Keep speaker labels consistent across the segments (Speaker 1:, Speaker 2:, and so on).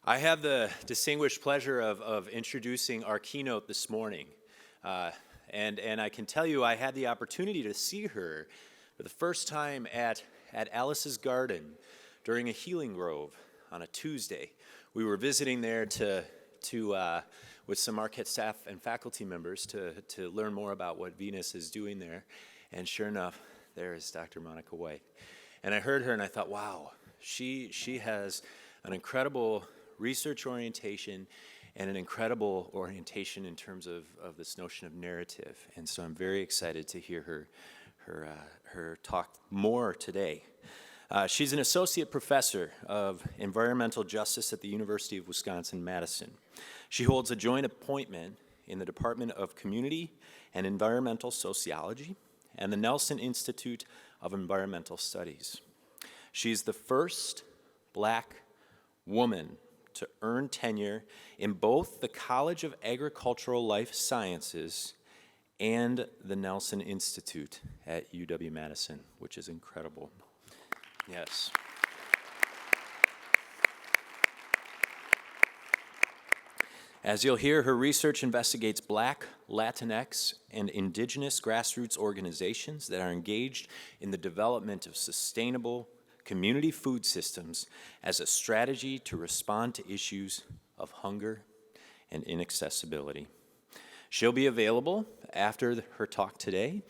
Speaker 1: I have the distinguished pleasure of introducing our keynote this morning. And I can tell you I had the opportunity to see her for the first time at Alice's Garden during a healing grove on a Tuesday. We were visiting there with some Marquette staff and faculty members to learn more about what Venus is doing there. And sure enough, there is Dr. Monica White. And I heard her and I thought, wow, she has an incredible research orientation and an incredible orientation in terms of this notion of narrative. And so I'm very excited to hear her talk more today. She's an associate professor of environmental justice at the University of Wisconsin-Madison. She holds a joint appointment in the Department of Community and Environmental Sociology and the Nelson Institute of Environmental Studies. She's the first Black woman to earn tenure in both the College of Agricultural Life Sciences and the Nelson Institute at UW-Madison, which is incredible. Yes. As you'll hear, her research investigates Black, Latinx, and Indigenous grassroots organizations that are engaged in the development of sustainable community food systems as a strategy to respond to issues of hunger and inaccessibility. She'll be available after her talk today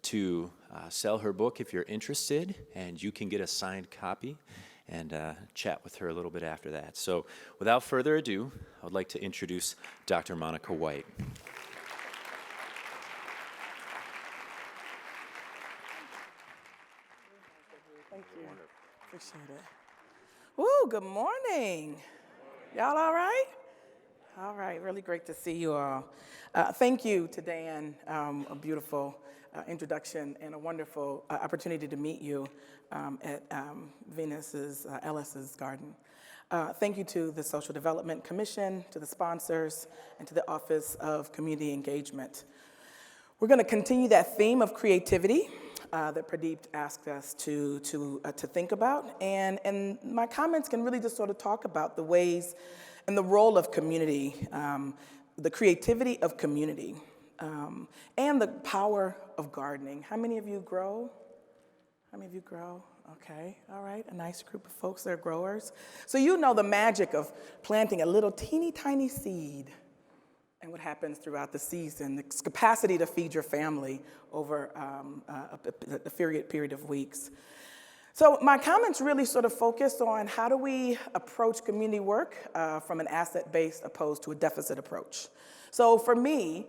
Speaker 1: to sell her book if you're interested, and you can get a signed copy and chat with her a little bit after that. So without further ado, I would like to introduce Dr. Monica White.
Speaker 2: Thank you. Appreciate it. Woo, good morning. Y'all all right? All right, really great to see you all. Thank you to Dan, a beautiful introduction and a wonderful opportunity to meet you at Ellis's Garden. Thank you to the Social Development Commission, to the sponsors, and to the Office of Community Engagement. We're going to continue that theme of creativity that Pradeep asked us to think about, and my comments can really just sort of talk about the ways and the role of community, the creativity of community, and the power of gardening. How many of you grow? How many of you grow? Okay, all right, a nice group of folks that are growers. So you know the magic of planting a little teeny tiny seed and what happens throughout the season, the capacity to feed your family over a period of weeks. So my comments really sort of focus on how do we approach community work from an asset-based opposed to a deficit approach. So for me,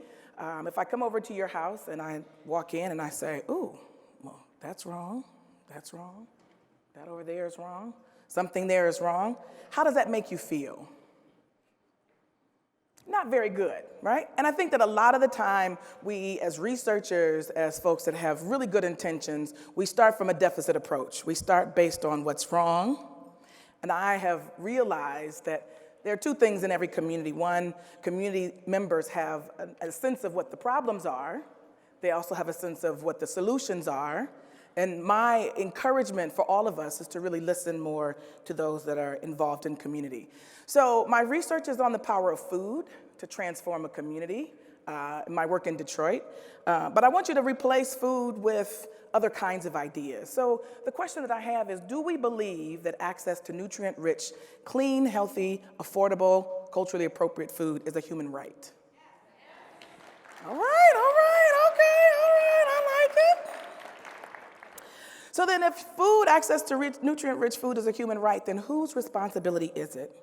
Speaker 2: if I come over to your house and I walk in and I say, ooh, well, that's wrong, that over there is wrong, something there is wrong, how does that make you feel? Not very good, right? And I think that a lot of the time, we as researchers, as folks that have really good intentions, we start from a deficit approach. We start based on what's wrong. And I have realized that there are two things in every community. One, community members have a sense of what the problems are. They also have a sense of what the solutions are. And my encouragement for all of us is to really listen more to those that are involved in community. So my research is on the power of food to transform a community, my work in Detroit. But I want you to replace food with other kinds of ideas. So the question that I have is, do we believe that access to nutrient-rich, clean, healthy, affordable, culturally appropriate food is a human right? All right, okay, I like it. So then if access to nutrient-rich food is a human right, then whose responsibility is it?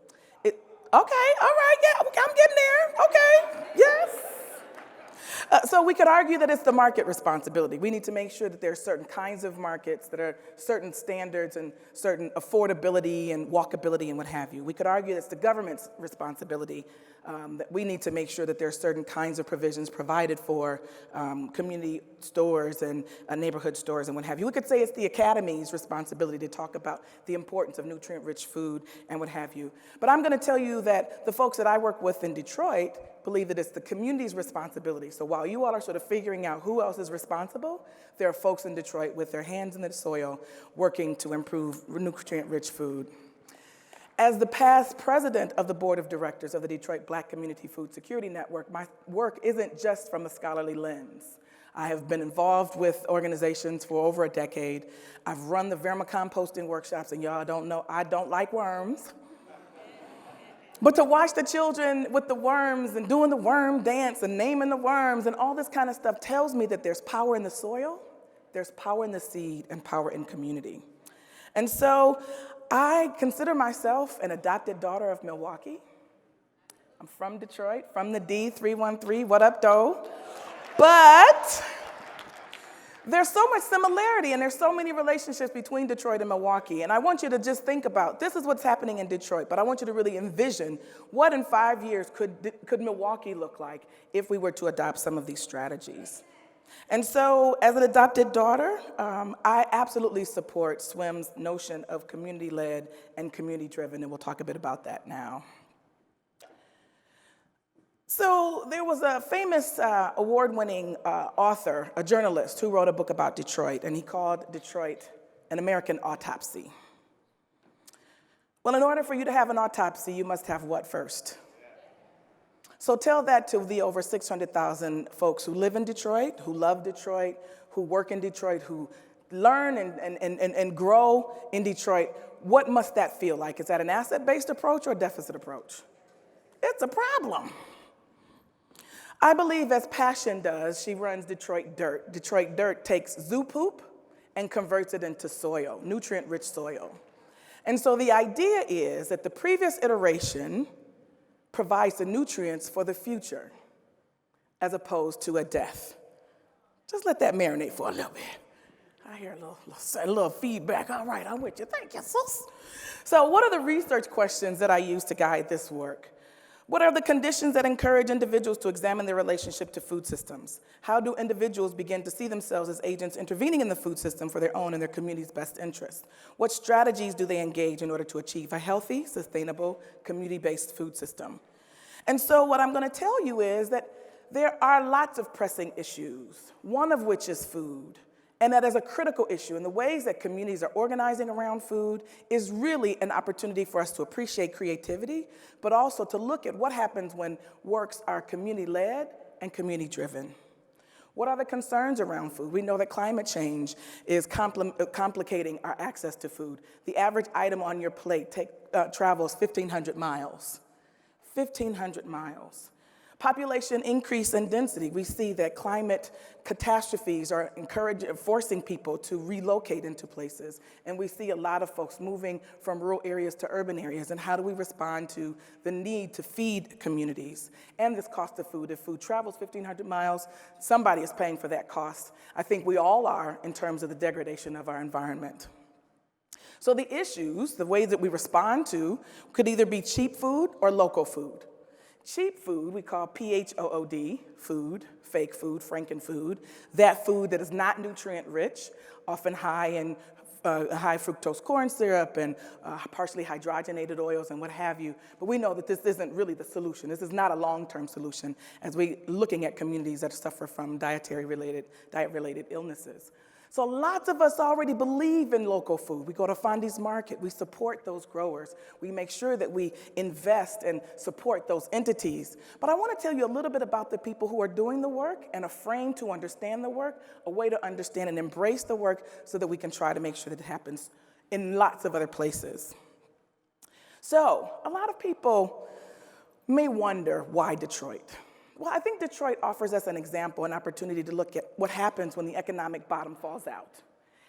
Speaker 2: Okay, all right, yeah, I'm getting there, okay, yes. So we could argue that it's the market responsibility. We need to make sure that there are certain kinds of markets that are certain standards and certain affordability and walkability and what have you. We could argue that it's the government's responsibility, that we need to make sure that there are certain kinds of provisions provided for community stores and neighborhood stores and what have you. We could say it's the academy's responsibility to talk about the importance of nutrient-rich food and what have you. But I'm going to tell you that the folks that I work with in Detroit believe that it's the community's responsibility. So while you all are sort of figuring out who else is responsible, there are folks in Detroit with their hands in the soil working to improve nutrient-rich food. As the past president of the board of directors of the Detroit Black Community Food Security Network, my work isn't just from a scholarly lens. I have been involved with organizations for over a decade. I've run the vermicomposting workshops, and y'all don't know, I don't like worms. But to watch the children with the worms and doing the worm dance and naming the worms and all this kind of stuff tells me that there's power in the soil, there's power in the seed, and power in community. And so I consider myself an adopted daughter of Milwaukee. I'm from Detroit, from the D313, what up, though? But there's so much similarity and there's so many relationships between Detroit and Milwaukee. And I want you to just think about, this is what's happening in Detroit, but I want you to really envision what in 5 years could Milwaukee look like if we were to adopt some of these strategies. And so as an adopted daughter, I absolutely support SWIM's notion of community-led and community-driven, and we'll talk a bit about that now. So there was a famous award-winning author, a journalist, who wrote a book about Detroit, and he called Detroit An American Autopsy. Well, in order for you to have an autopsy, you must have what first? So tell that to the over 600,000 folks who live in Detroit, who love Detroit, who work in Detroit, who learn and grow in Detroit. What must that feel like? Is that an asset-based approach or a deficit approach? It's a problem. I believe, as Passion does, she runs Detroit Dirt. Detroit Dirt takes zoo poop and converts it into soil, nutrient-rich soil. And so the idea is that the previous iteration provides the nutrients for the future, as opposed to a death. Just let that marinate for a little bit. I hear a little feedback. All right, I'm with you. Thank you, sis. So what are the research questions that I use to guide this work? What are the conditions that encourage individuals to examine their relationship to food systems? How do individuals begin to see themselves as agents intervening in the food system for their own and their community's best interests? What strategies do they engage in order to achieve a healthy, sustainable, community-based food system? And so what I'm going to tell you is that there are lots of pressing issues, one of which is food. And that is a critical issue. And the ways that communities are organizing around food is really an opportunity for us to appreciate creativity, but also to look at what happens when works are community-led and community-driven. What are the concerns around food? We know that climate change is complicating our access to food. The average item on your plate travels 1,500 miles. 1,500 miles. Population increase and density. We see that climate catastrophes are forcing people to relocate into places. And we see a lot of folks moving from rural areas to urban areas. And how do we respond to the need to feed communities? And this cost of food. If food travels 1,500 miles, somebody is paying for that cost. I think we all are in terms of the degradation of our environment. So the issues, the ways that we respond to, could either be cheap food or local food. Cheap food, we call PHOOD, food, fake food, frankenfood, that food that is not nutrient-rich, often high in high fructose corn syrup and partially hydrogenated oils and what have you. But we know that this isn't really the solution. This is not a long-term solution as we're looking at communities that suffer from diet-related illnesses. So lots of us already believe in local food. We go to Fondy's Market. We support those growers. We make sure that we invest and support those entities. But I want to tell you a little bit about the people who are doing the work and a frame to understand the work, a way to understand and embrace the work so that we can try to make sure that it happens in lots of other places. So a lot of people may wonder, why Detroit? Well, I think Detroit offers us an example, an opportunity to look at what happens when the economic bottom falls out.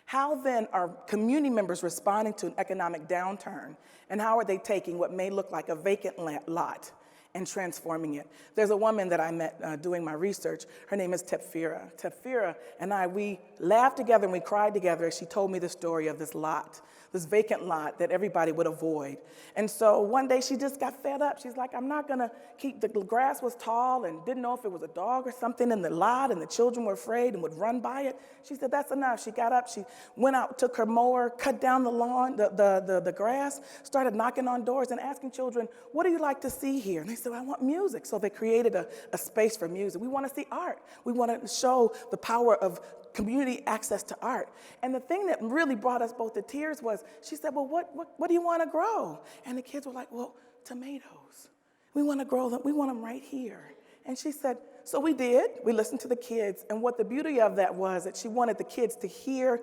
Speaker 2: How then are community members responding to an economic downturn, and how are they taking what may look like a vacant lot and transforming it? There's a woman that I met doing my research. Her name is Tefira. Tefira and we laughed together and we cried together as she told me the story of this lot, this vacant lot that everybody would avoid. And so one day she just got fed up. She's like, I'm not gonna keep, the grass was tall and didn't know if it was a dog or something in the lot, and the children were afraid and would run by it. She said, that's enough. She got up, she went out, took her mower, cut down the lawn, the grass, started knocking on doors and asking children, what do you like to see here? And they said, I want music. So they created a space for music. We wanna see art. We wanna show the power of community access to art. And the thing that really brought us both to tears was, she said, well, what do you want to grow? And the kids were like, well, tomatoes. We want to grow them. We want them right here. And she said, so we did. We listened to the kids. And what the beauty of that was that she wanted the kids to hear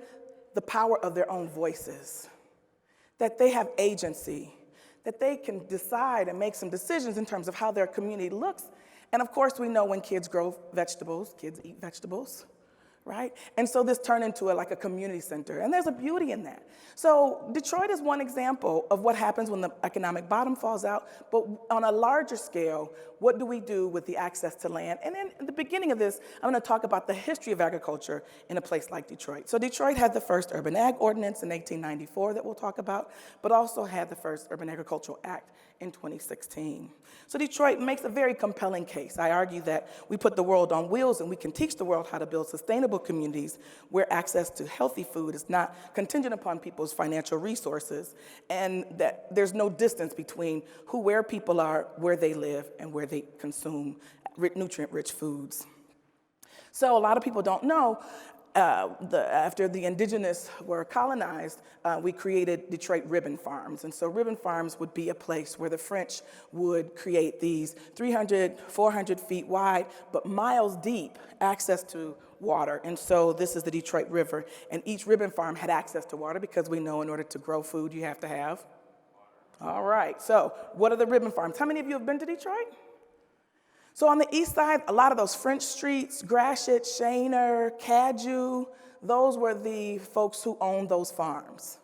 Speaker 2: the power of their own voices, that they have agency, that they can decide and make some decisions in terms of how their community looks. And of course, we know when kids grow vegetables, kids eat vegetables, right? And so this turned into like a community center, and there's a beauty in that. So Detroit is one example of what happens when the economic bottom falls out, but on a larger scale, what do we do with the access to land? And then at the beginning of this, I'm gonna talk about the history of agriculture in a place like Detroit. So Detroit had the first Urban Ag Ordinance in 1894 that we'll talk about, but also had the first Urban Agricultural Act in 2016. So Detroit makes a very compelling case. I argue that we put the world on wheels and we can teach the world how to build sustainable communities where access to healthy food is not contingent upon people's financial resources, and that there's no distance between where people are, where they live, and where they consume nutrient-rich foods. So a lot of people don't know, after the indigenous were colonized, we created Detroit ribbon farms. And so ribbon farms would be a place where the French would create these 300, 400 feet wide, but miles deep access to water. And so this is the Detroit River. And each ribbon farm had access to water because we know in order to grow food, you have to have water. All right, so what are the ribbon farms? How many of you have been to Detroit? So on the east side, a lot of those French streets, Gratiot, Shaner, Cadieux, those were the folks who owned those farms.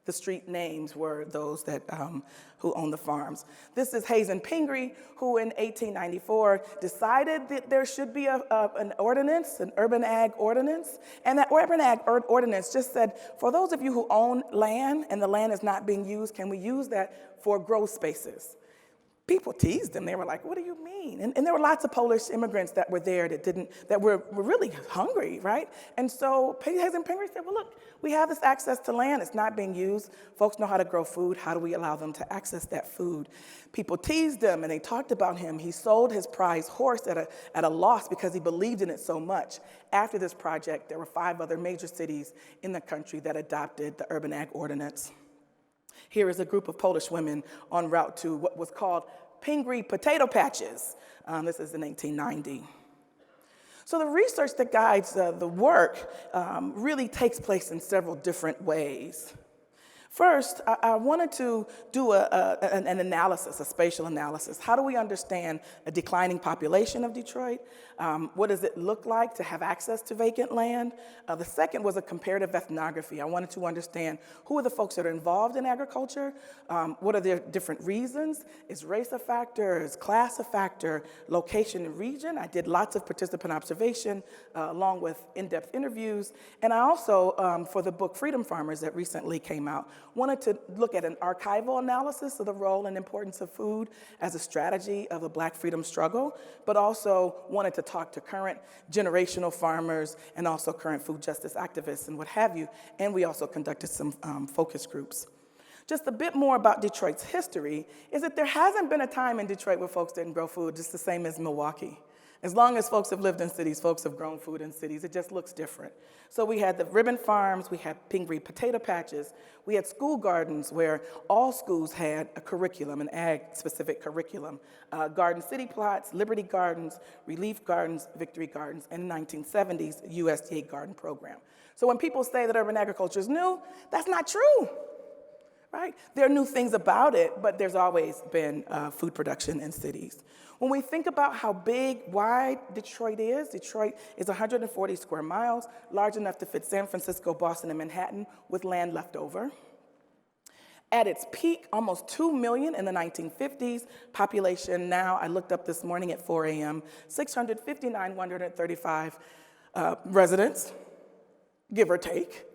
Speaker 2: The street names were those that who owned the farms. This is Hayes and Pingree, who in 1894 decided that there should be an ordinance, an urban ag ordinance. And that urban ag ordinance just said, for those of you who own land and the land is not being used, can we use that for growth spaces? People teased them. They were like, what do you mean? And there were lots of Polish immigrants that were there that were really hungry, right? And so Hayes and Pingree said, well, look, we have this access to land. It's not being used. Folks know how to grow food. How do we allow them to access that food? People teased him, and they talked about him. He sold his prize horse at a loss because he believed in it so much. After this project, there were 5 other major cities in the country that adopted the Urban Ag Ordinance. Here is a group of Polish women en route to what was called Pingree potato patches. This is in 1890. So the research that guides the work really takes place in several different ways. First, I wanted to do an analysis, a spatial analysis. How do we understand a declining population of Detroit? What does it look like to have access to vacant land? The second was a comparative ethnography. I wanted to understand who are the folks that are involved in agriculture? What are their different reasons? Is race a factor? Is class a factor? Location and region? I did lots of participant observation along with in-depth interviews. And I also, for the book Freedom Farmers that recently came out, wanted to look at an archival analysis of the role and importance of food as a strategy of the Black freedom struggle, but also wanted to talk to current generational farmers and also current food justice activists and what have you. And we also conducted some focus groups. Just a bit more about Detroit's history is that there hasn't been a time in Detroit where folks didn't grow food, just the same as Milwaukee. As long as folks have lived in cities, folks have grown food in cities. It just looks different. So we had the ribbon farms, we had Pingree potato patches, we had school gardens where all schools had a curriculum, an ag-specific curriculum. Garden city plots, Liberty Gardens, Relief Gardens, Victory Gardens, and in the 1970s, USDA garden program. So when people say that urban agriculture is new, that's not true. Right? There are new things about it, but there's always been food production in cities. When we think about how big, wide Detroit is 140 square miles, large enough to fit San Francisco, Boston, and Manhattan with land left over. At its peak, almost 2 million in the 1950s. Population now, I looked up this morning at 4 a.m., 659,135 residents, give or take.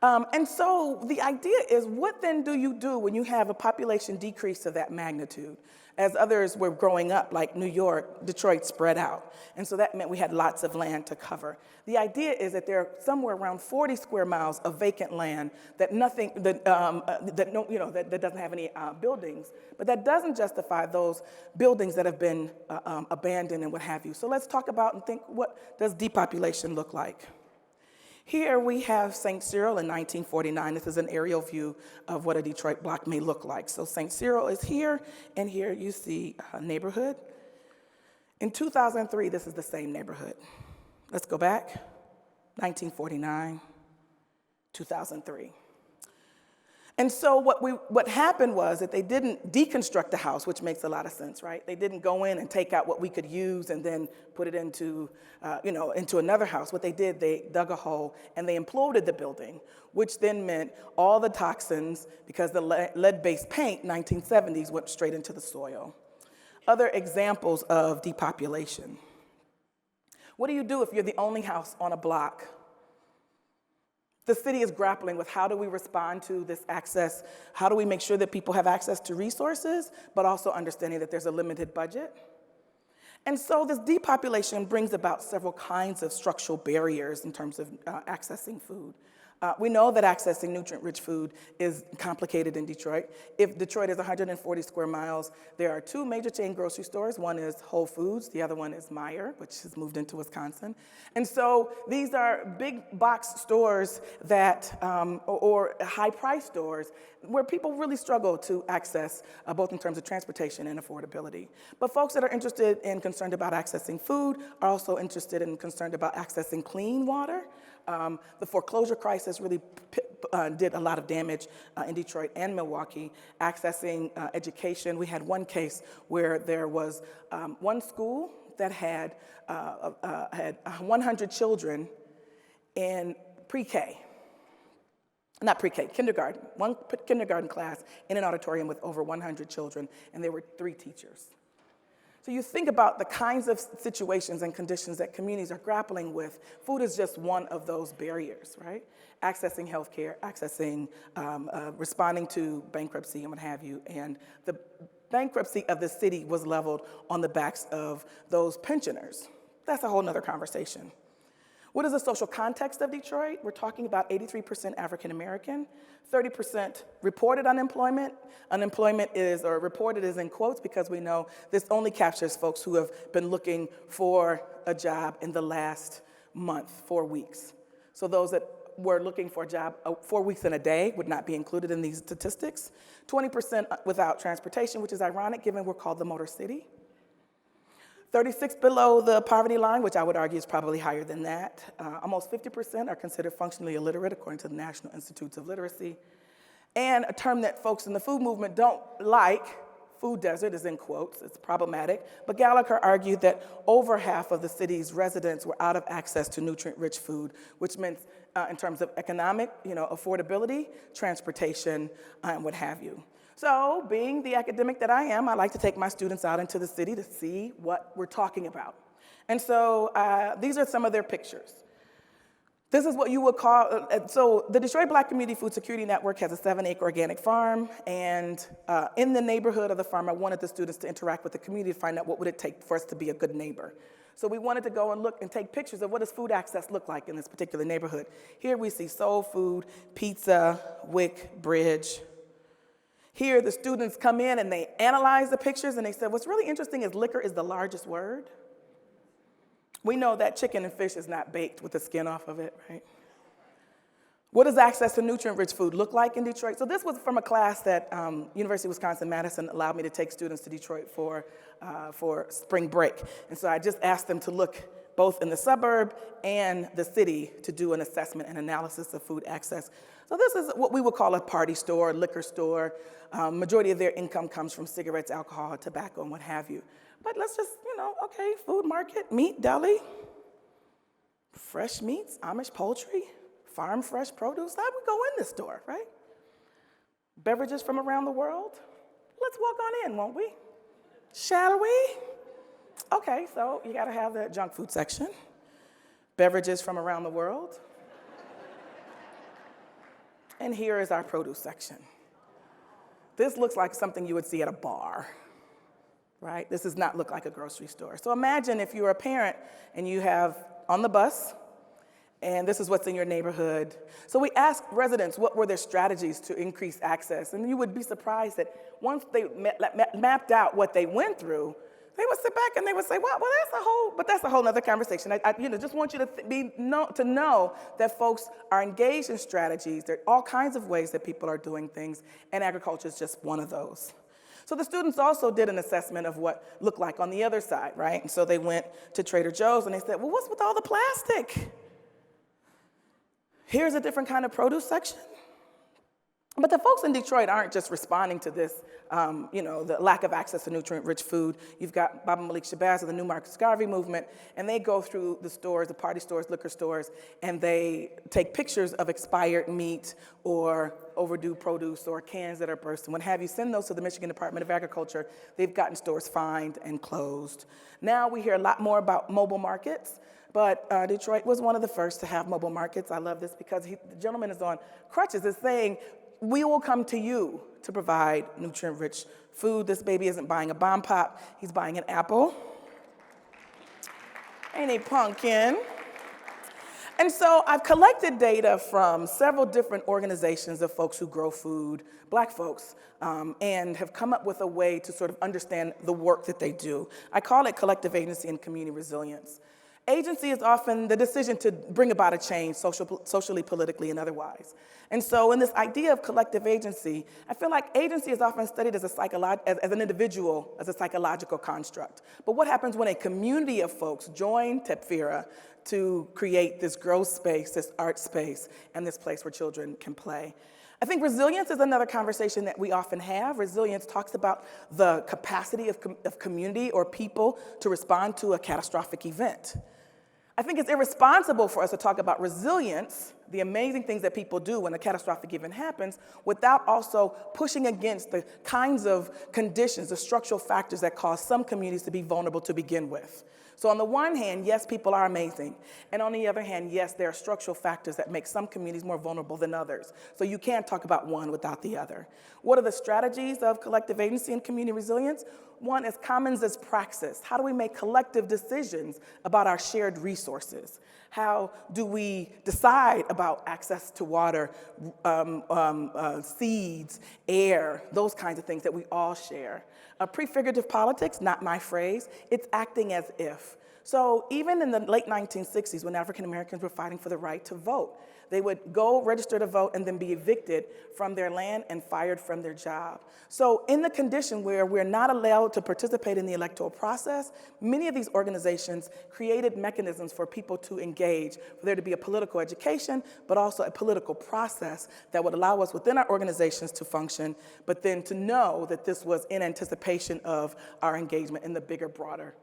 Speaker 2: And so the idea is, what then do you do when you have a population decrease of that magnitude? As others were growing up, like New York, Detroit spread out. And so that meant we had lots of land to cover. The idea is that there are somewhere around 40 square miles of vacant land that that doesn't have any buildings, but that doesn't justify those buildings that have been abandoned and what have you. So let's talk about and think, what does depopulation look like? Here we have St. Cyril in 1949. This is an aerial view of what a Detroit block may look like. So St. Cyril is here, and here you see a neighborhood. In 2003, this is the same neighborhood. Let's go back, 1949, 2003. And so what happened was that they didn't deconstruct the house, which makes a lot of sense, right? They didn't go in and take out what we could use and then put it into, into another house. What they did, they dug a hole and they imploded the building, which then meant all the toxins, because the lead-based paint, 1970s, went straight into the soil. Other examples of depopulation. What do you do if you're the only house on a block? The city is grappling with how do we respond to this access, how do we make sure that people have access to resources, but also understanding that there's a limited budget. And so this depopulation brings about several kinds of structural barriers in terms of accessing food. We know that accessing nutrient-rich food is complicated in Detroit. If Detroit is 140 square miles, there are two major chain grocery stores. One is Whole Foods, the other one is Meijer, which has moved into Wisconsin. And so these are big box stores that, or high-price stores, where people really struggle to access, both in terms of transportation and affordability. But folks that are interested and concerned about accessing food are also interested and concerned about accessing clean water. The foreclosure crisis really did a lot of damage in Detroit and Milwaukee. Accessing education, we had one case where there was one school that had 100 children in pre-K. Not pre-K, kindergarten. One kindergarten class in an auditorium with over 100 children, and there were 3 teachers. So you think about the kinds of situations and conditions that communities are grappling with. Food is just one of those barriers, right? Accessing healthcare, accessing, responding to bankruptcy and what have you. And the bankruptcy of the city was leveled on the backs of those pensioners. That's a whole nother conversation. What is the social context of Detroit? We're talking about 83% African American, 30% reported unemployment. Unemployment is, or reported is in quotes, because we know this only captures folks who have been looking for a job in the last month, 4 weeks. So those that were looking for a job 4 weeks in a day would not be included in these statistics. 20% without transportation, which is ironic given we're called the Motor City. 36 below the poverty line, which I would argue is probably higher than that. Almost 50% are considered functionally illiterate, according to the National Institutes of Literacy. And a term that folks in the food movement don't like, food desert is in quotes, it's problematic. But Gallagher argued that over half of the city's residents were out of access to nutrient-rich food, which meant in terms of economic, affordability, transportation, and what have you. So, being the academic that I am, I like to take my students out into the city to see what we're talking about. And so, these are some of their pictures. This is what you would call, so the Detroit Black Community Food Security Network has a 7-acre organic farm, and in the neighborhood of the farm, I wanted the students to interact with the community to find out what would it take for us to be a good neighbor. So we wanted to go and look and take pictures of what does food access look like in this particular neighborhood. Here we see Soul Food, Pizza, Wick, Bridge. Here, the students come in and they analyze the pictures, and they said, what's really interesting is liquor is the largest word. We know that chicken and fish is not baked with the skin off of it, right? What does access to nutrient-rich food look like in Detroit? So this was from a class that University of Wisconsin-Madison allowed me to take students to Detroit for spring break. And so I just asked them to look both in the suburb and the city to do an assessment and analysis of food access. So this is what we would call a party store, liquor store. Majority of their income comes from cigarettes, alcohol, tobacco, and what have you. But let's just, okay, food market, meat, deli, fresh meats, Amish poultry, farm fresh produce. How do we go in this store, right? Beverages from around the world. Let's walk on in, won't we? Shall we? Okay, so you gotta have the junk food section. Beverages from around the world. And here is our produce section. This looks like something you would see at a bar, right? This does not look like a grocery store. So imagine if you're a parent and you have on the bus, and this is what's in your neighborhood. So we asked residents what were their strategies to increase access, and you would be surprised that once they mapped out what they went through, They would sit back and they would say, well, that's a whole other conversation. I just want you to know that folks are engaged in strategies. There are all kinds of ways that people are doing things, and agriculture is just one of those. So the students also did an assessment of what looked like on the other side, right? And so they went to Trader Joe's and they said, well, what's with all the plastic? Here's a different kind of produce section. But the folks in Detroit aren't just responding to this, the lack of access to nutrient-rich food. You've got Baba Malik Shabazz of the New Marcus Garvey movement, and they go through the stores, the party stores, liquor stores, and they take pictures of expired meat or overdue produce or cans that are bursting. What have you, send those to the Michigan Department of Agriculture. They've gotten stores fined and closed. Now we hear a lot more about mobile markets. But Detroit was one of the first to have mobile markets. I love this because the gentleman is on crutches, is saying, we will come to you to provide nutrient-rich food. This baby isn't buying a bomb pop, he's buying an apple and a pumpkin. And so I've collected data from several different organizations of folks who grow food, Black folks, and have come up with a way to sort of understand the work that they do. I call it collective agency and community resilience. Agency is often the decision to bring about a change socially, politically, and otherwise. And so in this idea of collective agency, I feel like agency is often studied as an individual, as a psychological construct. But what happens when a community of folks join TEPFIRA to create this growth space, this art space, and this place where children can play? I think resilience is another conversation that we often have. Resilience talks about the capacity of community or people to respond to a catastrophic event. I think it's irresponsible for us to talk about resilience, the amazing things that people do when a catastrophic event happens, without also pushing against the kinds of conditions, the structural factors that cause some communities to be vulnerable to begin with. So on the one hand, yes, people are amazing. And on the other hand, yes, there are structural factors that make some communities more vulnerable than others. So you can't talk about one without the other. What are the strategies of collective agency and community resilience? One is commons as praxis. How do we make collective decisions about our shared resources? How do we decide about access to water, seeds, air, those kinds of things that we all share? Prefigurative politics, not my phrase, it's acting as if. So even in the late 1960s, when African Americans were fighting for the right to vote, they would go register to vote and then be evicted from their land and fired from their job. So in the condition where we're not allowed to participate in the electoral process, many of these organizations created mechanisms for people to engage, for there to be a political education, but also a political process that would allow us within our organizations to function, but then to know that this was in anticipation of our engagement in the bigger, broader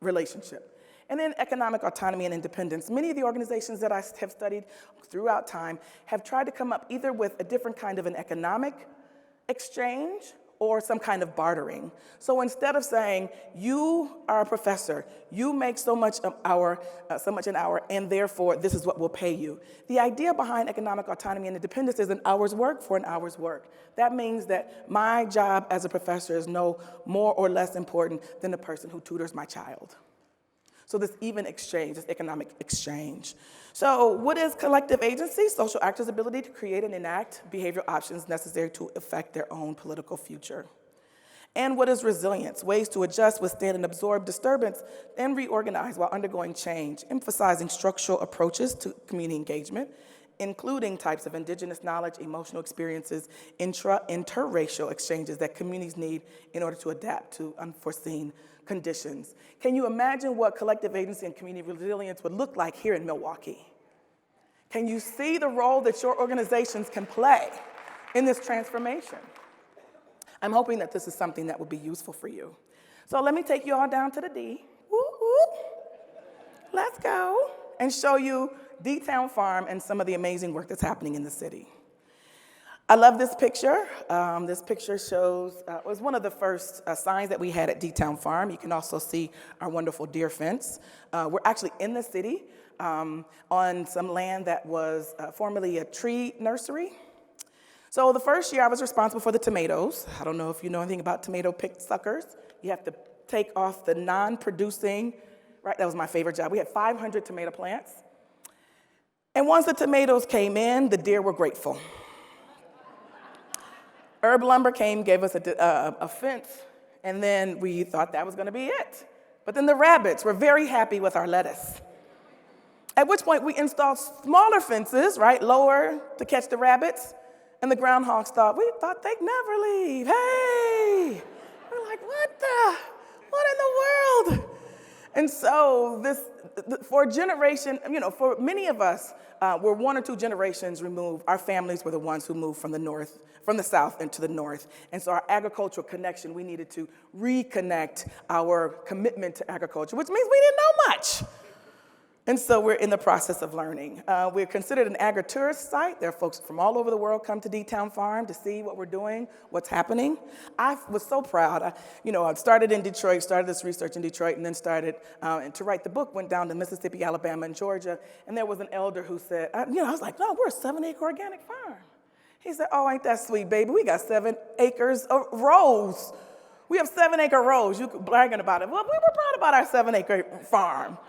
Speaker 2: relationship. And then economic autonomy and independence. Many of the organizations that I have studied throughout time have tried to come up either with a different kind of an economic exchange or some kind of bartering. So instead of saying, you are a professor, you make so much an hour, and therefore this is what we'll pay you. The idea behind economic autonomy and independence is an hour's work for an hour's work. That means that my job as a professor is no more or less important than the person who tutors my child. So this even exchange, this economic exchange. So what is collective agency? Social actors' ability to create and enact behavioral options necessary to affect their own political future. And what is resilience? Ways to adjust, withstand, and absorb disturbance, and reorganize while undergoing change, emphasizing structural approaches to community engagement, including types of indigenous knowledge, emotional experiences, interracial exchanges that communities need in order to adapt to unforeseen conditions. Can you imagine what collective agency and community resilience would look like here in Milwaukee? Can you see the role that your organizations can play in this transformation? I'm hoping that this is something that will be useful for you. So let me take you all down to the D. Woo, woo. Let's go and show you D-Town Farm and some of the amazing work that's happening in the city. I love this picture. This picture shows, was one of the first signs that we had at D-Town Farm. You can also see our wonderful deer fence. We're actually in the city on some land that was formerly a tree nursery. So the first year I was responsible for the tomatoes. I don't know if you know anything about tomato pick suckers. You have to take off the non-producing, right? That was my favorite job. We had 500 tomato plants. And once the tomatoes came in, the deer were grateful. Herb Lumber came, gave us a fence, And then we thought that was going to be it. But then the rabbits were very happy with our lettuce. At which point we installed smaller fences, right, lower to catch the rabbits. And the groundhogs thought they'd never leave. Hey! We're like, what in the world? And so for a generation, for many of us, we're 1 or 2 generations removed. Our families were the ones who moved from the south into the north. And so our agricultural connection, we needed to reconnect our commitment to agriculture, which means we didn't know much. And so we're in the process of learning. We're considered an agri-tourist site. There are folks from all over the world come to D-Town Farm to see what we're doing, what's happening. I was so proud. I started in Detroit, started this research in Detroit, and then started to write the book, went down to Mississippi, Alabama, and Georgia. And there was an elder who said, I was like, no, we're a 7-acre organic farm. He said, oh, ain't that sweet, baby? We got 7 acres of rows. We have 7-acre rows. You bragging about it. Well, we were proud about our 7-acre farm.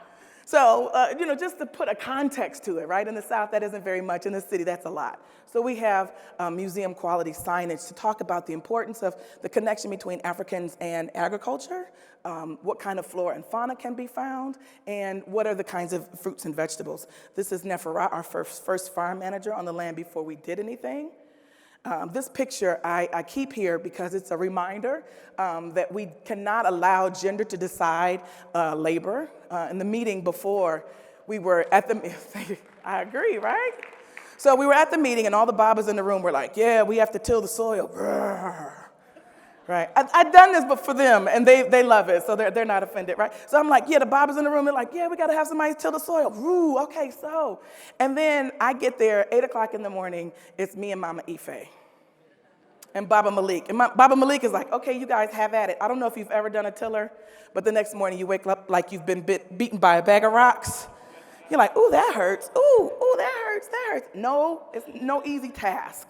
Speaker 2: So, just to put a context to it, right? In the South, that isn't very much. In the city, that's a lot. So we have museum quality signage to talk about the importance of the connection between Africans and agriculture, what kind of flora and fauna can be found, and what are the kinds of fruits and vegetables. This is Neferat, our first farm manager on the land before we did anything. This picture I keep here because it's a reminder that we cannot allow gender to decide labor. In the meeting before, we were at the, I agree, right? So we were at the meeting and all the Babas in the room were like, yeah, we have to till the soil. Brr. Right? I've done this but for them and they love it, so they're not offended, right? So I'm like, yeah, the Babas in the room, they're like, yeah, we gotta have somebody till the soil. Ooh, okay, so. And then I get there, 8 o'clock in the morning, it's me and Mama Ife and Baba Malik. And Baba Malik is like, okay, you guys have at it. I don't know if you've ever done a tiller, but the next morning you wake up like you've been beaten by a bag of rocks. You're like, ooh, that hurts. Ooh, that hurts. No, it's no easy task.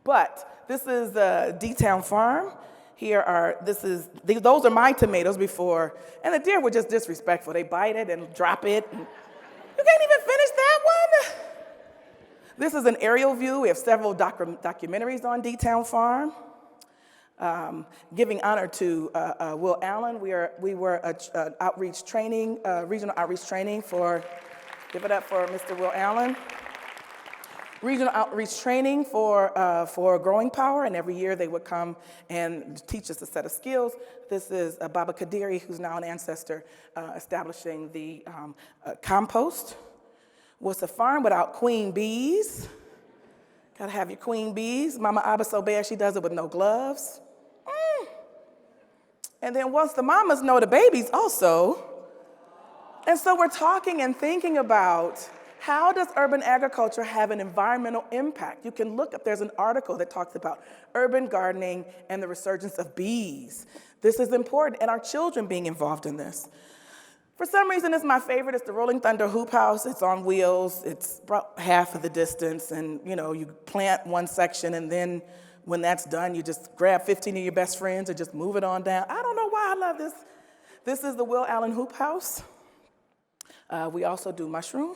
Speaker 2: But this is D-Town Farm. Those are my tomatoes before, and the deer were just disrespectful. They bite it and drop it. And you can't even finish that one. This is an aerial view. We have several documentaries on D-Town Farm. Giving honor to Will Allen. We were outreach training, regional outreach training for, give it up for Mr. Will Allen. Regional outreach training for Growing Power, and every year they would come and teach us a set of skills. This is Baba Kadiri, who's now an ancestor, establishing the compost. What's a farm without queen bees? Gotta have your queen bees. Mama Abba so bad she does it with no gloves. And then once the mamas know the babies also. And so we're talking and thinking about how does urban agriculture have an environmental impact? You can look up, there's an article that talks about urban gardening and the resurgence of bees. This is important, and our children being involved in this. For some reason, it's my favorite. It's the Rolling Thunder Hoop House. It's on wheels. It's about half of the distance, and you plant one section, and then when that's done, you just grab 15 of your best friends and just move it on down. I don't know why I love this. This is the Will Allen Hoop House. We also do mushroom.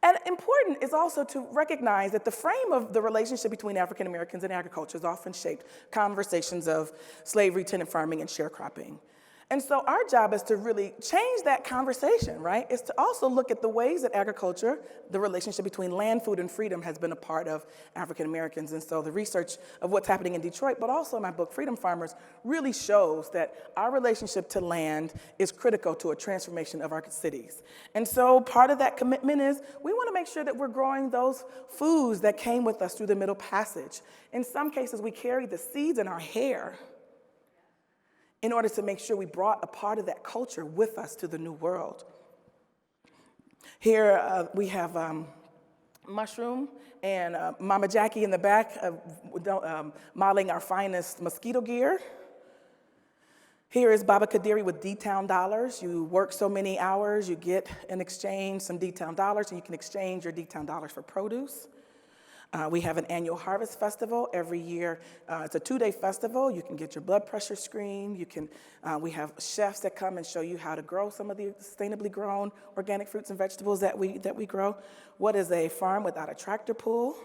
Speaker 2: And important is also to recognize that the frame of the relationship between African Americans and agriculture has often shaped conversations of slavery, tenant farming, and sharecropping. And so our job is to really change that conversation, right? Is to also look at the ways that agriculture, the relationship between land, food, and freedom has been a part of African Americans. And so the research of what's happening in Detroit, but also my book, Freedom Farmers, really shows that our relationship to land is critical to a transformation of our cities. And so part of that commitment is we want to make sure that we're growing those foods that came with us through the Middle Passage. In some cases, we carry the seeds in our hair in order to make sure we brought a part of that culture with us to the New World. Here we have mushroom and Mama Jackie in the back modeling our finest mosquito gear. Here is Baba Kadiri with D-Town dollars. You work so many hours, you get in exchange some D-Town dollars, and you can exchange your D-Town dollars for produce. We have an annual harvest festival every year. It's a 2-day festival. You can get your blood pressure screened. We have chefs that come and show you how to grow some of the sustainably grown organic fruits and vegetables that we grow. What is a farm without a tractor pull?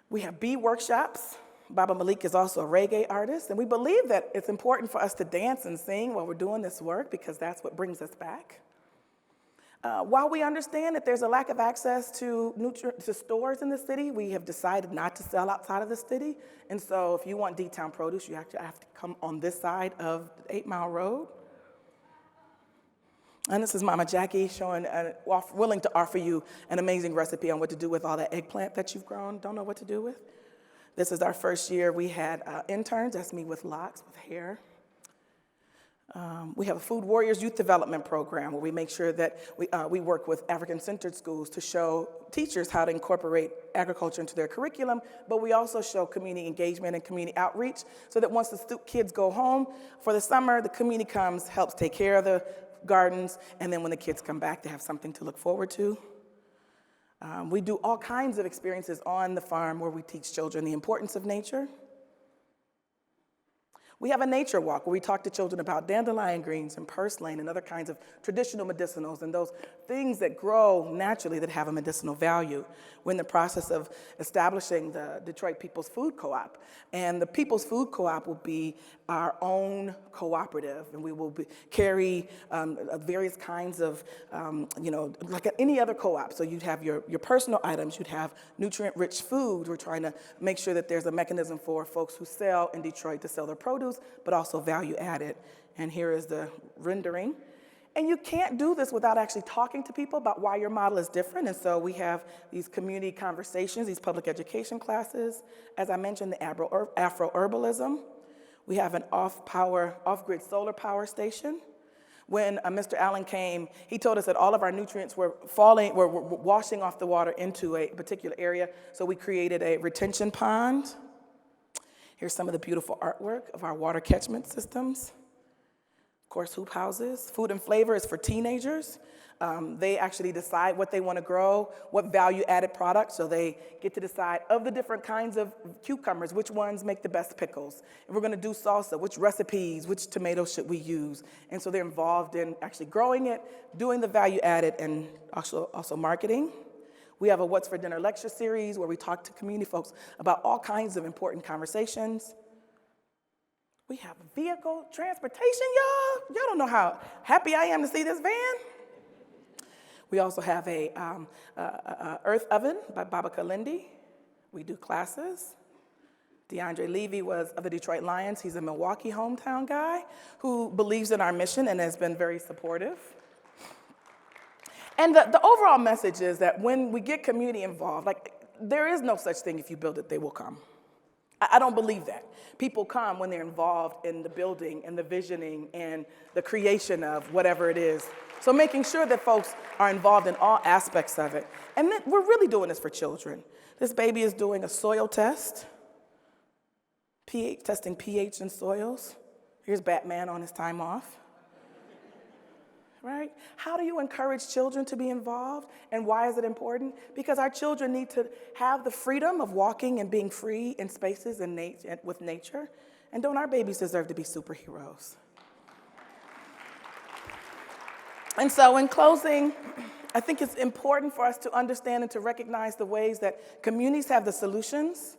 Speaker 2: We have bee workshops. Baba Malik is also a reggae artist, and we believe that it's important for us to dance and sing while we're doing this work because that's what brings us back. While we understand that there's a lack of access to stores in the city, we have decided not to sell outside of the city. And so if you want D-Town produce, you actually have to come on this side of the 8 Mile Road. And this is Mama Jackie showing, willing to offer you an amazing recipe on what to do with all that eggplant that you've grown, don't know what to do with. This is our first year. We had interns, that's me with locks, with hair. We have a Food Warriors Youth Development Program where we make sure that we work with African-centered schools to show teachers how to incorporate agriculture into their curriculum, but we also show community engagement and community outreach so that once the kids go home for the summer, the community comes, helps take care of the gardens, and then when the kids come back, they have something to look forward to. We do all kinds of experiences on the farm where we teach children the importance of nature. We have a nature walk where we talk to children about dandelion greens and purslane and other kinds of traditional medicinals and those things that grow naturally that have a medicinal value. We're in the process of establishing the Detroit People's Food Co-op. And the People's Food Co-op will be our own cooperative, and we will carry various kinds of, like any other co-op. So you'd have your personal items, you'd have nutrient-rich food. We're trying to make sure that there's a mechanism for folks who sell in Detroit to sell their produce, but also value added. And here is the rendering. And you can't do this without actually talking to people about why your model is different. And so we have these community conversations, these public education classes. As I mentioned, the Afro-herbalism. We have an off-grid solar power station. When Mr. Allen came, he told us that all of our nutrients were washing off the water into a particular area. So we created a retention pond. Here's some of the beautiful artwork of our water catchment systems. Of course, hoop houses. Food and flavor is for teenagers. They actually decide what they want to grow, what value-added products, so they get to decide of the different kinds of cucumbers, which ones make the best pickles. If we're going to do salsa, which recipes, which tomatoes should we use? And so they're involved in actually growing it, doing the value-added, and also marketing. We have a What's for Dinner lecture series where we talk to community folks about all kinds of important conversations. We have vehicle transportation, y'all. Y'all don't know how happy I am to see this van. We also have a Earth Oven by Baba Kalindi. We do classes. DeAndre Levy was of the Detroit Lions. He's a Milwaukee hometown guy who believes in our mission and has been very supportive. And the overall message is that when we get community involved, like there is no such thing if you build it, they will come. I don't believe that. People come when they're involved in the building and the visioning and the creation of whatever it is. So making sure that folks are involved in all aspects of it. And then we're really doing this for children. This baby is doing a soil test, testing pH in soils. Here's Batman on his time off. Right? How do you encourage children to be involved? And why is it important? Because our children need to have the freedom of walking and being free in spaces and with nature. And don't our babies deserve to be superheroes? And so in closing, I think it's important for us to understand and to recognize the ways that communities have the solutions.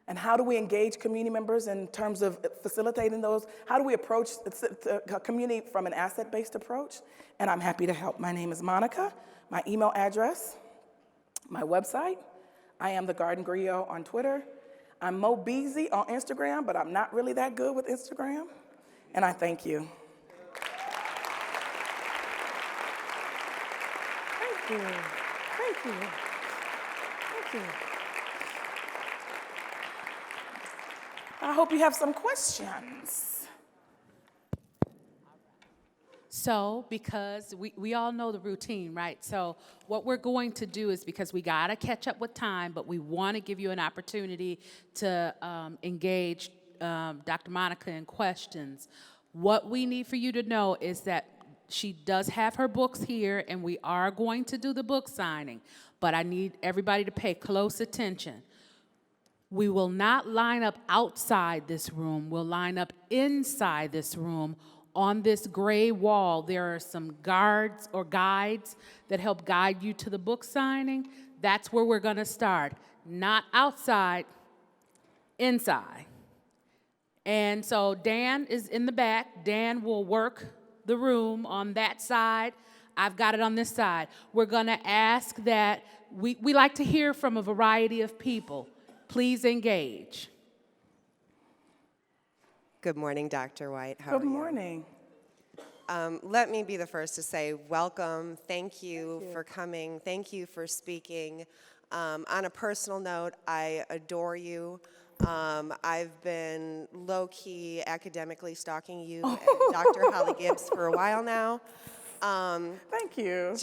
Speaker 2: And how do we engage community members in terms of facilitating those? How do we approach the community from an asset-based approach? And I'm happy to help. My name is Monica. My email address, my website. I am the Garden Griot on Twitter. I'm Mo Beezy on Instagram, but I'm not really that good with Instagram. And I thank you. Thank you. Thank you. Thank you. I hope you have some questions.
Speaker 3: So, because we all know the routine, right? So what we're going to do is, because we got to catch up with time, but we want to give you an opportunity to engage Dr. Monica in questions. What we need for you to know is that she does have her books here, and we are going to do the book signing, but I need everybody to pay close attention. We will not line up outside this room. We'll line up inside this room. On this gray wall, there are some guards or guides that help guide you to the book signing. That's where we're going to start. Not outside, inside. And so Dan is in the back. Dan will work the room on that side. I've got it on this side. We're going to ask that we like to hear from a variety of people. Please engage.
Speaker 4: Good morning, Dr. White. How are you?
Speaker 2: Good morning.
Speaker 4: Let me be the first to say welcome. Thank you for coming. Thank you for speaking. On a personal note, I adore you. I've been low-key academically stalking you and Dr. Holly Gibbs for a while now.
Speaker 2: Thank you.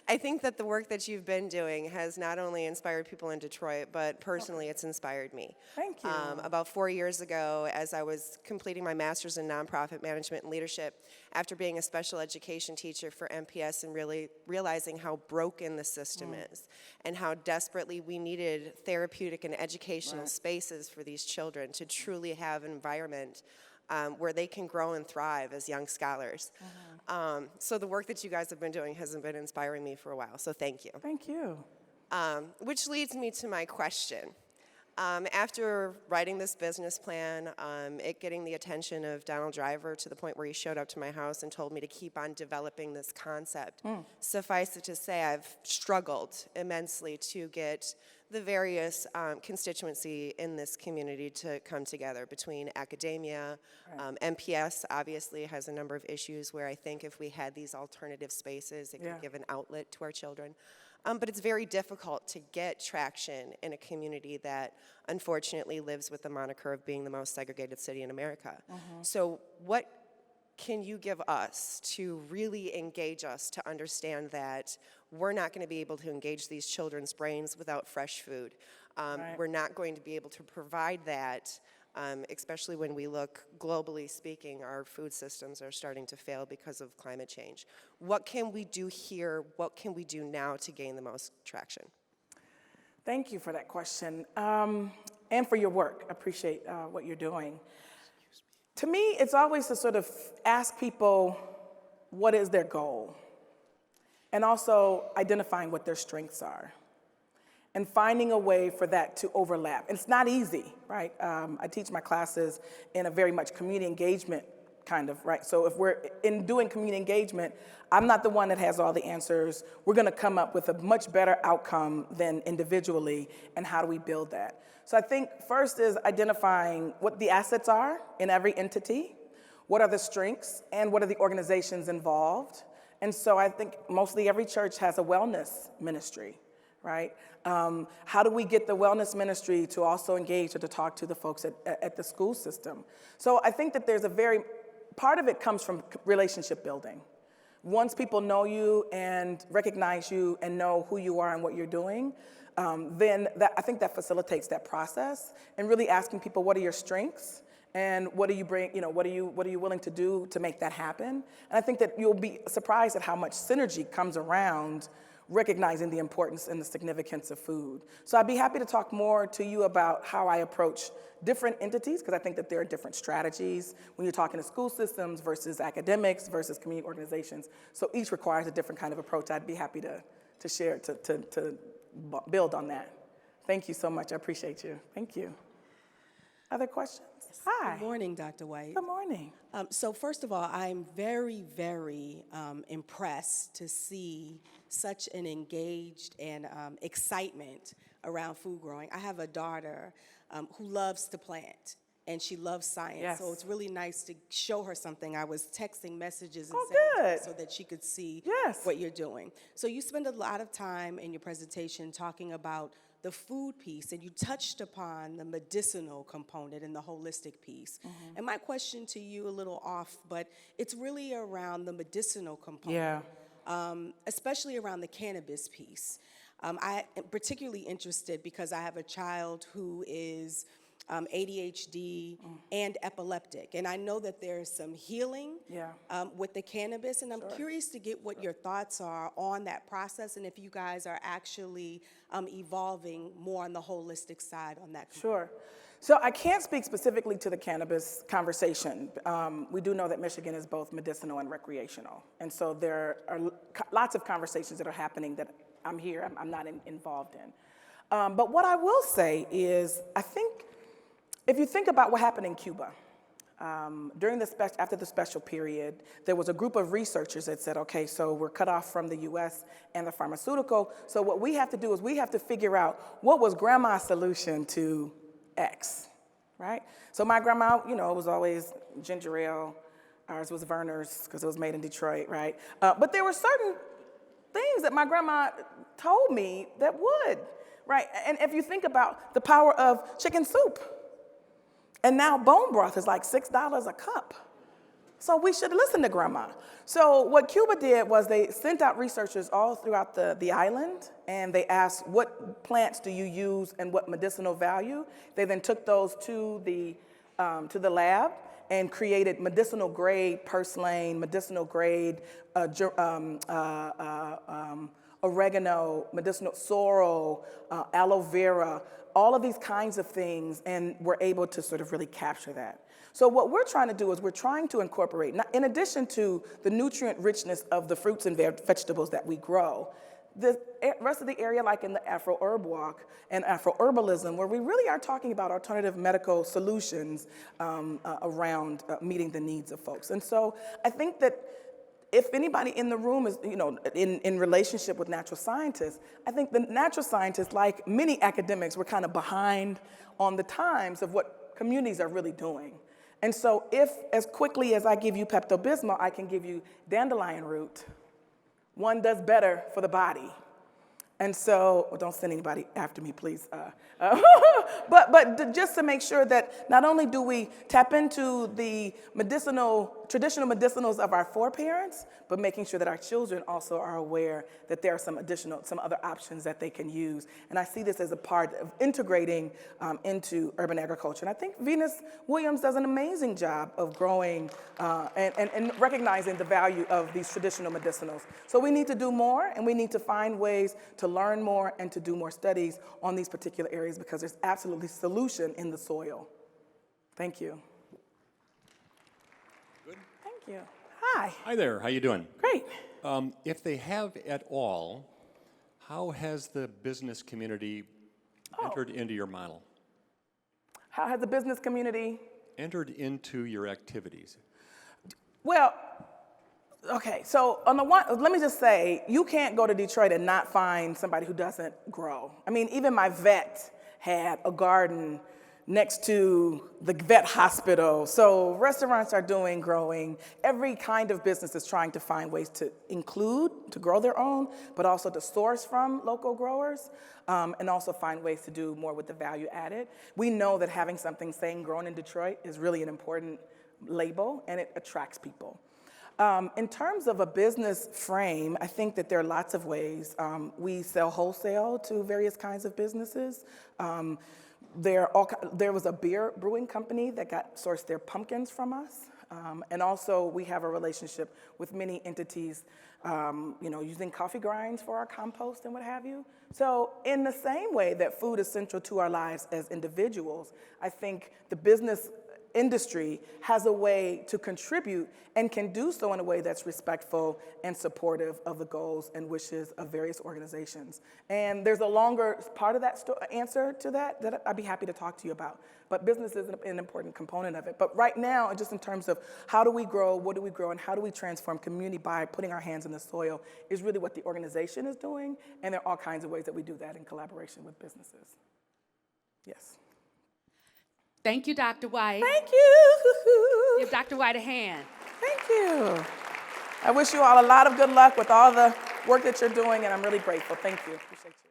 Speaker 4: I think that the work that you've been doing has not only inspired people in Detroit, but personally it's inspired me.
Speaker 2: Thank you.
Speaker 4: About 4 years ago, as I was completing my master's in nonprofit management and leadership, after being a special education teacher for MPS and really realizing how broken the system is and how desperately we needed therapeutic and educational spaces for these children to truly have an environment where they can grow and thrive as young scholars. So the work that you guys have been doing has been inspiring me for a while, so thank you.
Speaker 2: Thank you.
Speaker 4: Which leads me to my question. After writing this business plan, it getting the attention of Donald Driver to the point where he showed up to my house and told me to keep on developing this concept, suffice it to say I've struggled immensely to get the various constituency in this community to come together between academia. MPS obviously has a number of issues where I think if we had these alternative spaces, it could give an outlet to our children. But it's very difficult to get traction in a community that unfortunately lives with the moniker of being the most segregated city in America. So what can you give us to really engage us to understand that we're not going to be able to engage these children's brains without fresh food? We're not going to be able to provide that, especially when we look globally speaking, our food systems are starting to fail because of climate change. What can we do here? What can we do now to gain the most traction?
Speaker 2: Thank you for that question and for your work. I appreciate what you're doing. To me, it's always to sort of ask people what is their goal, and also identifying what their strengths are, and finding a way for that to overlap. And it's not easy, right? I teach my classes in a very much community engagement kind of, right? So if we're in doing community engagement, I'm not the one that has all the answers. We're gonna come up with a much better outcome than individually, and how do we build that? So I think first is identifying what the assets are in every entity, what are the strengths, and what are the organizations involved. And so I think mostly every church has a wellness ministry, right? How do we get the wellness ministry to also engage or to talk to the folks at the school system? So I think that there's part of it comes from relationship building. Once people know you and recognize you and know who you are and what you're doing, then I think that facilitates that process, and really asking people, what are your strengths? And what do you bring, what are you willing to do to make that happen? And I think that you'll be surprised at how much synergy comes around recognizing the importance and the significance of food. So I'd be happy to talk more to you about how I approach different entities, because I think that there are different strategies when you're talking to school systems versus academics versus community organizations. So each requires a different kind of approach. I'd be happy to share, to build on that. Thank you so much. I appreciate you. Thank you. Other questions? Hi.
Speaker 5: Good morning, Dr. White.
Speaker 2: Good morning.
Speaker 5: So first of all, I'm very, very impressed to see such an engaged and excitement around food growing. I have a daughter who loves to plant, and she loves science.
Speaker 2: Yes.
Speaker 5: So it's really nice to show her something. I was texting messages and
Speaker 2: good.
Speaker 5: so that she could see
Speaker 2: Yes.
Speaker 5: what you're doing. So you spend a lot of time in your presentation talking about the food piece, and you touched upon the medicinal component and the holistic piece. And my question to you, a little off, but it's really around the medicinal component, especially around the cannabis piece. I am particularly interested because I have a child who is ADHD and epileptic, and I know that there's some healing with the cannabis, and I'm curious to get what your thoughts are on that process, and if you guys are actually evolving more on the holistic side on that.
Speaker 2: Sure. So I can't speak specifically to the cannabis conversation. We do know that Michigan is both medicinal and recreational, and so there are lots of conversations that are happening that I'm not involved in. But what I will say is, I think If you think about what happened in Cuba, after the special period, there was a group of researchers that said, okay, so we're cut off from the US and the pharmaceutical, so what we have to do is we have to figure out what was grandma's solution to X, right? So my grandma, it was always ginger ale. Ours was Verner's because it was made in Detroit, right? But there were certain things that my grandma told me that would, right? And if you think about the power of chicken soup, and now bone broth is like $6 a cup. So we should listen to grandma. So what Cuba did was they sent out researchers all throughout the island, and they asked, what plants do you use and what medicinal value? They then took those to the lab and created medicinal grade purslane, medicinal grade oregano, medicinal sorrel, aloe vera, all of these kinds of things, and we're able to sort of really capture that. So what we're trying to do is we're trying to incorporate, in addition to the nutrient richness of the fruits and vegetables that we grow, the rest of the area, like in the Afro-Herb Walk and Afro-Herbalism, where we really are talking about alternative medical solutions around meeting the needs of folks. And so I think that if anybody in the room is, in relationship with natural scientists, I think the natural scientists, like many academics, were kind of behind on the times of what communities are really doing. And so if, as quickly as I give you Pepto-Bismol, I can give you dandelion root, one does better for the body. And so, well, don't send anybody after me, please. But just to make sure that not only do we tap into the traditional medicinals of our foreparents, but making sure that our children also are aware that there are some other options that they can use. And I see this as a part of integrating into urban agriculture. And I think Venus Williams does an amazing job of growing and recognizing the value of these traditional medicinals. So we need to do more, and we need to find ways to learn more and to do more studies on these particular areas, because there's absolutely solution in the soil. Thank you.
Speaker 6: Good.
Speaker 2: Thank you. Hi.
Speaker 6: Hi there. How you doing?
Speaker 2: Great.
Speaker 6: If they have at all, how has the business community entered into your model?
Speaker 2: How has the business community
Speaker 6: entered into your activities?
Speaker 2: Well, okay, so on the one, let me just say, you can't go to Detroit and not find somebody who doesn't grow. I mean, even my vet had a garden next to the vet hospital. So restaurants are doing growing. Every kind of business is trying to find ways to grow their own, but also to source from local growers, and also find ways to do more with the value added. We know that having something saying grown in Detroit is really an important label, and it attracts people. In terms of a business frame, I think that there are lots of ways. We sell wholesale to various kinds of businesses. There was a beer brewing company that sourced their pumpkins from us. And also we have a relationship with many entities, using coffee grinds for our compost and what have you. So in the same way that food is central to our lives as individuals, I think the business industry has a way to contribute and can do so in a way that's respectful and supportive of the goals and wishes of various organizations. And there's a longer part of that answer to that I'd be happy to talk to you about. But business is an important component of it. But right now, just in terms of how do we grow, what do we grow, and how do we transform community by putting our hands in the soil is really what the organization is doing. And there are all kinds of ways that we do that in collaboration with businesses. Yes.
Speaker 3: Thank you, Dr. White.
Speaker 2: Thank you.
Speaker 3: Give Dr. White a hand.
Speaker 2: Thank you. I wish you all a lot of good luck with all the work that you're doing, and I'm really grateful. Thank you. Appreciate you.